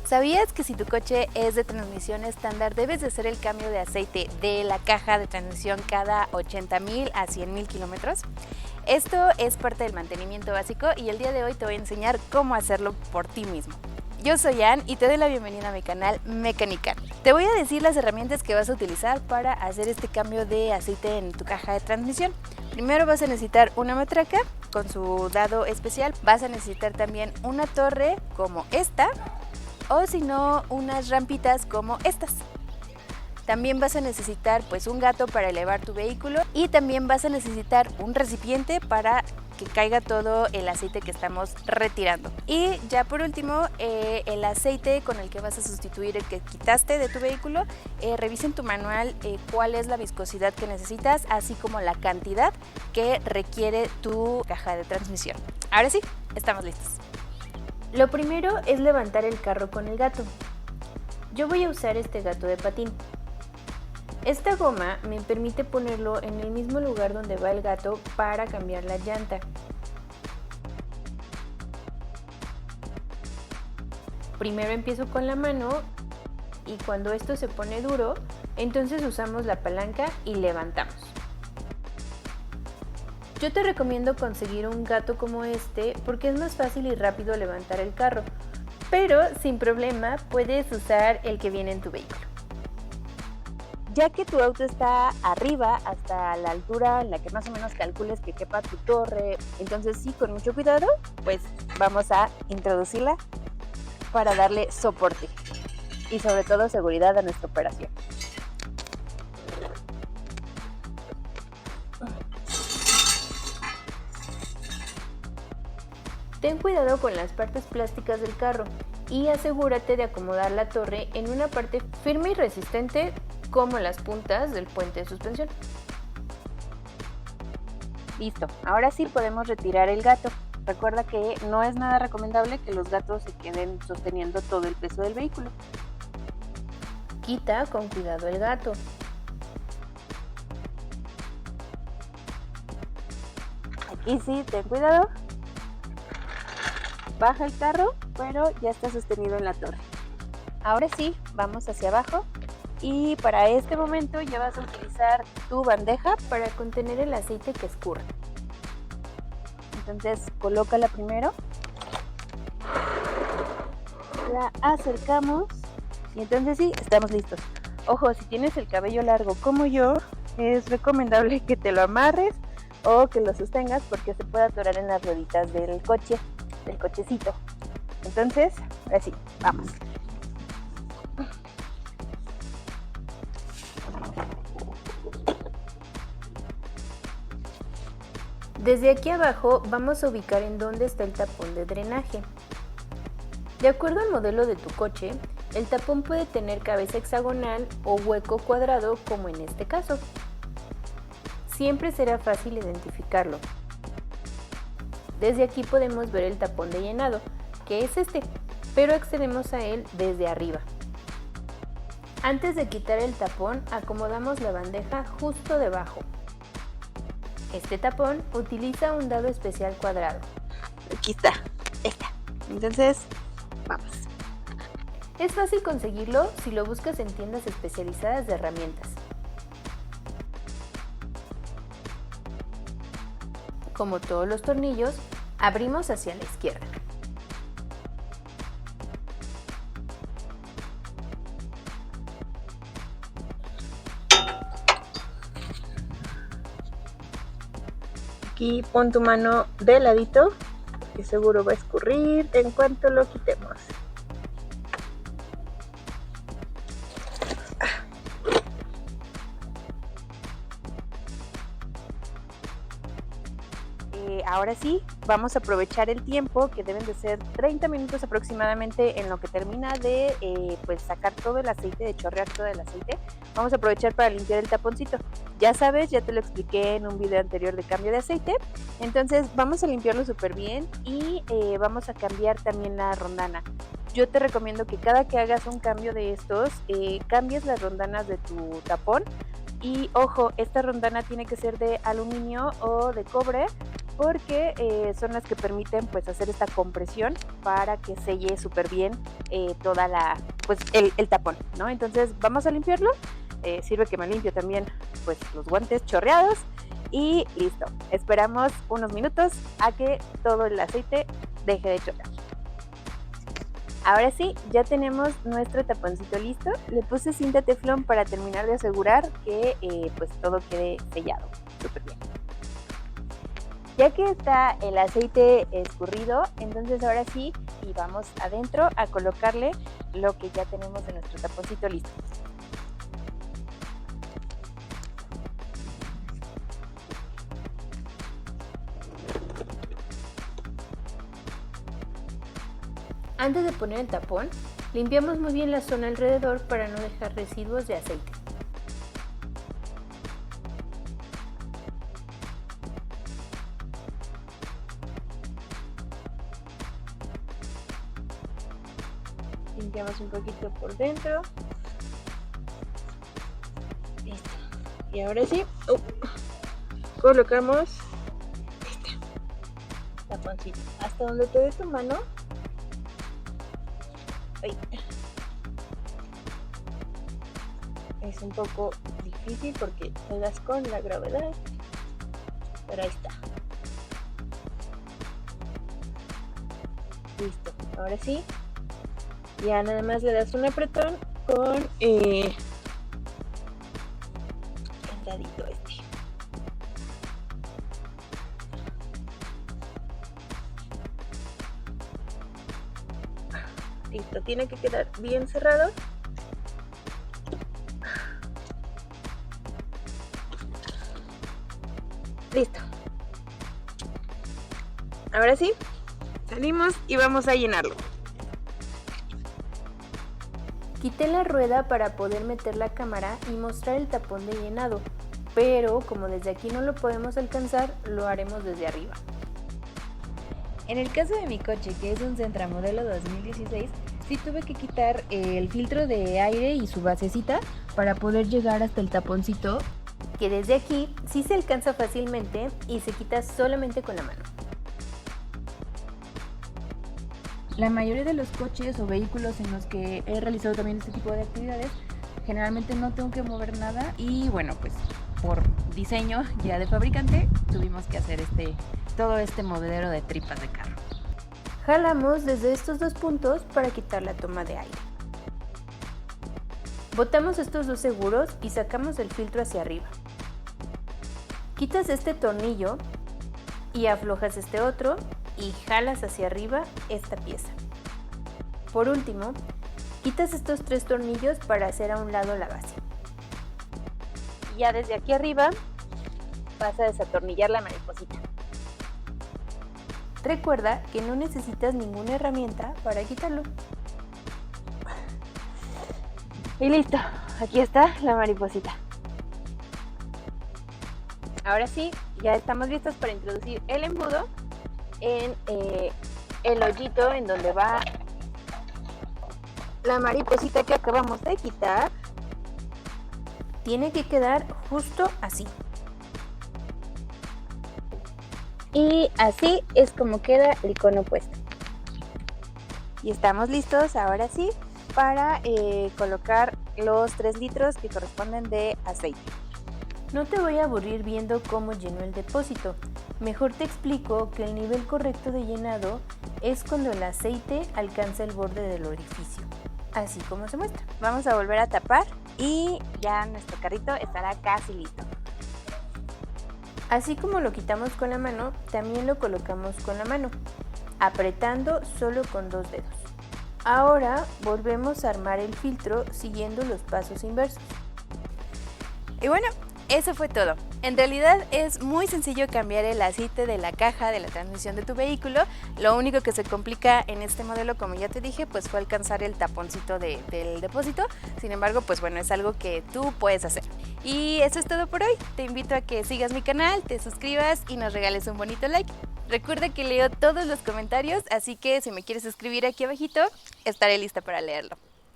¿Sabías que si tu coche es de transmisión estándar, debes de hacer el cambio de aceite de la caja de transmisión cada 80,000 a 100,000 kilómetros? Esto es parte del mantenimiento básico y el día de hoy te voy a enseñar cómo hacerlo por ti mismo. Yo soy Ann y te doy la bienvenida a mi canal Mecánica. Te voy a decir las herramientas que vas a utilizar para hacer este cambio de aceite en tu caja de transmisión. Primero vas a necesitar una matraca con su dado especial. Vas a necesitar también una torre como esta, o si no, unas rampitas como estas. También vas a necesitar un gato para elevar tu vehículo y también vas a necesitar un recipiente para que caiga todo el aceite que estamos retirando. Y ya por último, el aceite con el que vas a sustituir el que quitaste de tu vehículo. Revisa en tu manual cuál es la viscosidad que necesitas, así como la cantidad que requiere tu caja de transmisión. Ahora sí, estamos listos. Lo primero es levantar el carro con el gato. Yo voy a usar este gato de patín. Esta goma me permite ponerlo en el mismo lugar donde va el gato para cambiar la llanta. Primero empiezo con la mano y cuando esto se pone duro, entonces usamos la palanca y levantamos. Yo te recomiendo conseguir un gato como este porque es más fácil y rápido levantar el carro, pero sin problema puedes usar el que viene en tu vehículo. Ya que tu auto está arriba hasta la altura en la que más o menos calcules que quepa tu torre, entonces sí, con mucho cuidado, pues vamos a introducirla para darle soporte y sobre todo seguridad a nuestra operación. Ten cuidado con las partes plásticas del carro y asegúrate de acomodar la torre en una parte firme y resistente como las puntas del puente de suspensión. Listo, ahora sí podemos retirar el gato. Recuerda que no es nada recomendable que los gatos se queden sosteniendo todo el peso del vehículo. Quita con cuidado el gato. Aquí sí, ten cuidado. Baja el carro, pero ya está sostenido en la torre. Ahora sí, vamos hacia abajo y para este momento ya vas a utilizar tu bandeja para contener el aceite que escurre. Entonces colócala primero, la acercamos y entonces sí, estamos listos. Ojo, si tienes el cabello largo como yo, es recomendable que te lo amarres o que lo sostengas porque se puede atorar en las rueditas del cochecito. Entonces, ahora sí, vamos. Desde aquí abajo vamos a ubicar en dónde está el tapón de drenaje. De acuerdo al modelo de tu coche, el tapón puede tener cabeza hexagonal o hueco cuadrado como en este caso. Siempre será fácil identificarlo. Desde aquí podemos ver el tapón de llenado, que es este, pero accedemos a él desde arriba. Antes de quitar el tapón, acomodamos la bandeja justo debajo. Este tapón utiliza un dado especial cuadrado. Aquí está. Entonces, vamos. Es fácil conseguirlo si lo buscas en tiendas especializadas de herramientas. Como todos los tornillos, abrimos hacia la izquierda. Aquí pon tu mano de ladito, que seguro va a escurrir en cuanto lo quitemos. Ahora sí, vamos a aprovechar el tiempo, que deben de ser 30 minutos aproximadamente, en lo que termina de sacar todo el aceite, de chorrear todo el aceite. Vamos a aprovechar para limpiar el taponcito. Ya sabes, ya te lo expliqué en un video anterior de cambio de aceite. Entonces vamos a limpiarlo súper bien y vamos a cambiar también la rondana. Yo te recomiendo que cada que hagas un cambio de estos, cambies las rondanas de tu tapón. Y ojo, esta rondana tiene que ser de aluminio o de cobre, porque son las que permiten pues hacer esta compresión para que selle súper bien toda el tapón, ¿no? Entonces vamos a limpiarlo. Sirve que me limpio también pues los guantes chorreados y listo. Esperamos unos minutos a que todo el aceite deje de chorrear. Ahora sí, ya tenemos nuestro taponcito listo. Le puse cinta teflón para terminar de asegurar que pues todo quede sellado súper bien. Ya que está el aceite escurrido, entonces ahora sí, y vamos adentro a colocarle lo que ya tenemos en nuestro taponcito listo. Antes de poner el tapón, limpiamos muy bien la zona alrededor para no dejar residuos de aceite. Limpiamos un poquito por dentro. Listo. Y ahora sí, colocamos este taponcito hasta donde te dé tu mano. Ay. Es un poco difícil porque te das con la gravedad, pero ahí está. Listo, ahora sí, ya nada más le das un apretón con el dadito este. Listo, tiene que quedar bien cerrado. Listo. Ahora sí, salimos y vamos a llenarlo. Quité la rueda para poder meter la cámara y mostrar el tapón de llenado, pero como desde aquí no lo podemos alcanzar, lo haremos desde arriba. En el caso de mi coche, que es un Sentra modelo 2016, sí tuve que quitar el filtro de aire y su basecita para poder llegar hasta el taponcito, que desde aquí sí se alcanza fácilmente y se quita solamente con la mano. La mayoría de los coches o vehículos en los que he realizado también este tipo de actividades, generalmente no tengo que mover nada y bueno, pues por diseño ya de fabricante tuvimos que hacer todo este movedero de tripas de carro. Jalamos desde estos dos puntos para quitar la toma de aire. Botamos estos dos seguros y sacamos el filtro hacia arriba. Quitas este tornillo y aflojas este otro y jalas hacia arriba esta pieza. Por último, quitas estos tres tornillos para hacer a un lado la base. Y ya desde aquí arriba vas a desatornillar la mariposita. Recuerda que no necesitas ninguna herramienta para quitarlo. Y listo, aquí está la mariposita. Ahora sí, ya estamos listos para introducir el embudo en el hoyito en donde va la mariposita que acabamos de quitar. Tiene que quedar justo así. Y así es como queda el cono puesto. Y estamos listos ahora sí para colocar los 3 litros que corresponden de aceite. No te voy a aburrir viendo cómo llenó el depósito. Mejor te explico que el nivel correcto de llenado es cuando el aceite alcanza el borde del orificio, así como se muestra. Vamos a volver a tapar y ya nuestro carrito estará casi listo. Así como lo quitamos con la mano, también lo colocamos con la mano, apretando solo con 2 dedos. Ahora volvemos a armar el filtro siguiendo los pasos inversos. Y bueno, eso fue todo. En realidad es muy sencillo cambiar el aceite de la caja de la transmisión de tu vehículo. Lo único que se complica en este modelo, como ya te dije, pues fue alcanzar el taponcito del depósito. Sin embargo, pues bueno, es algo que tú puedes hacer. Y eso es todo por hoy. Te invito a que sigas mi canal, te suscribas y nos regales un bonito like. Recuerda que leo todos los comentarios, así que si me quieres escribir aquí abajito, estaré lista para leerlo.